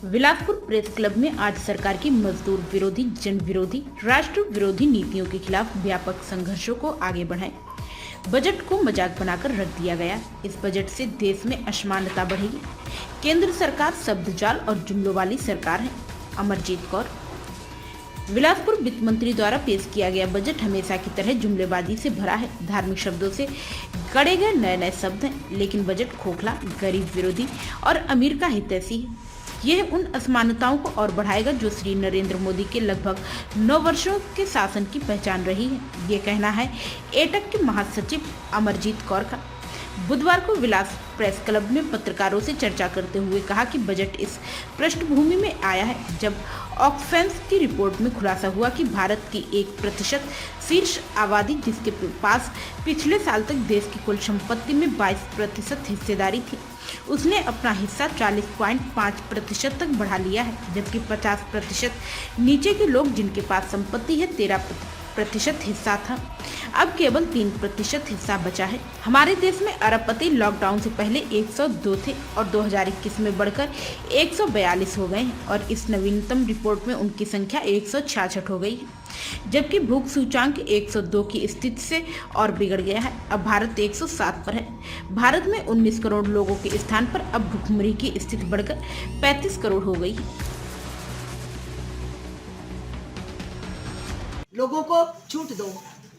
Bilaspur press club में आज सरकार की मजदूर विरोधी, जन विरोधी, राष्ट्र विरोधी नीतियों के खिलाफ व्यापक संघर्षों को आगे बढ़ाएं। बजट को मजाक बनाकर रख दिया गया। इस बजट से देश में असमानता बढ़ेगी। केंद्र सरकार शब्दजाल और जुमलों वाली सरकार है। अमरजीत कौर। बिलासपुर वित्त मंत्री द्वारा पेश किया गया बजट हमेशा की तरह जुमलेबाजी से भरा है। धार्मिक शब्दों से गढ़े गए नए नए शब्द हैं, लेकिन बजट खोखला, गरीब विरोधी और अमीर का हितैषी है। यह उन असमानताओं को और बढ़ाएगा जो श्री नरेंद्र मोदी के लगभग 9 वर्षों के शासन की पहचान रही है। ये कहना है एटक के महासचिव अमरजीत कौर का। बुधवार को विलास प्रेस क्लब में पत्रकारों से चर्चा करते हुए कहा कि बजट इस पृष्ठभूमि में आया है जब ऑक्सफैम की रिपोर्ट में खुलासा हुआ कि भारत की 1% शीर्ष आबादी, जिसके पास पिछले साल तक देश की कुल संपत्ति में 22% हिस्सेदारी थी, उसने अपना हिस्सा 40.5% तक बढ़ा लिया है, जबकि 50% नीचे के लोग जिनके पास संपत्ति है 13% हिस्सा था, अब केवल 3% हिस्सा बचा है। हमारे देश में अरबपति लॉकडाउन से पहले 102 थे और 2021 में बढ़कर 142 हो गए हैं और इस नवीनतम रिपोर्ट में उनकी संख्या 166 हो गई है, जबकि भूख सूचांक 102 की स्थिति से और बिगड़ गया है। अब भारत 107 पर है। भारत में 19 करोड़ लोगों के स्थान पर अब भुखमरी की स्थिति बढ़कर 35 करोड़ हो गई है। लोगों को छूट दो,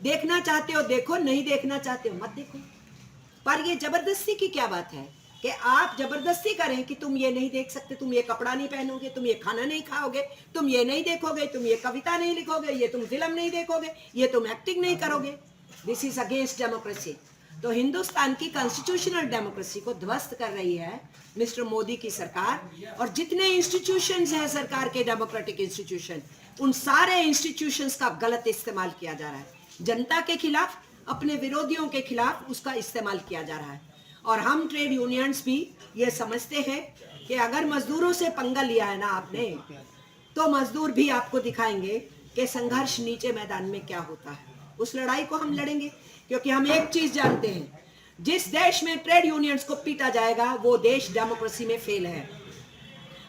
देखना चाहते हो देखो, नहीं देखना चाहते हो मत देखो। पर ये जबरदस्ती की क्या बात है कि आप जबरदस्ती करें कि तुम ये नहीं देख सकते, तुम ये कपड़ा नहीं पहनोगे, तुम ये खाना नहीं खाओगे, तुम ये नहीं देखोगे, तुम ये कविता नहीं लिखोगे, ये तुम फिल्म नहीं देखोगे, ये तुम एक्टिंग नहीं करोगे। This is against democracy. तो हिंदुस्तान की कॉन्स्टिट्यूशनल डेमोक्रेसी को ध्वस्त कर रही है मिस्टर मोदी की सरकार। और जितने इंस्टीट्यूशंस हैं सरकार के, डेमोक्रेटिक इंस्टीट्यूशन, उन सारे इंस्टीट्यूशंस का गलत इस्तेमाल किया जा रहा है। जनता के खिलाफ, अपने विरोधियों के खिलाफ उसका इस्तेमाल किया जा रहा है। और हम ट्रेड यूनियंस भी ये समझते हैं कि अगर मजदूरों से पंगा लिया है ना आपने, तो मजदूर भी आपको दिखाएंगे कि संघर्ष नीचे मैदान में क्या होता है। उस लड़ाई को हम लड़ेंगे, क्योंकि हम एक चीज जानते हैं, जिस देश में ट्रेड यूनियंस को पीटा जाएगा वो देश डेमोक्रेसी में फेल है।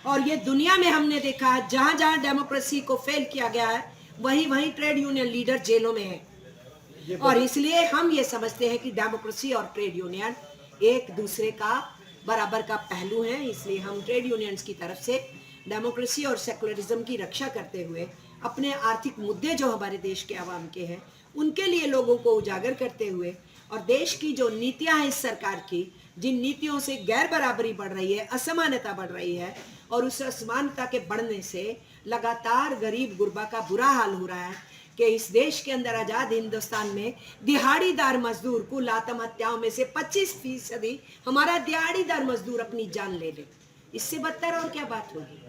और ये दुनिया में हमने देखा है, जहां जहां डेमोक्रेसी को फेल किया गया है वहीं वहीं ट्रेड यूनियन लीडर जेलों में है। और इसलिए हम ये समझते हैं कि डेमोक्रेसी और ट्रेड यूनियन एक दूसरे का बराबर का पहलू है। इसलिए हम ट्रेड यूनियंस की तरफ से डेमोक्रेसी और सेकुलरिज्म की रक्षा करते हुए अपने आर्थिक मुद्दे जो हमारे देश के आवाम के हैं उनके लिए लोगों को उजागर करते हुए, और देश की जो नीतियां हैं इस सरकार की, जिन नीतियों से गैर बराबरी बढ़ रही है, असमानता बढ़ रही है, और उस असमानता के बढ़ने से लगातार गरीब गुरबा का बुरा हाल हो रहा है कि इस देश के अंदर, आजाद हिंदुस्तान में, दिहाड़ीदार मजदूर कुल आत्महत्याओं में से 25% हमारा दिहाड़ीदार मजदूर अपनी जान ले ले। इससे बदतर और क्या बात होगी।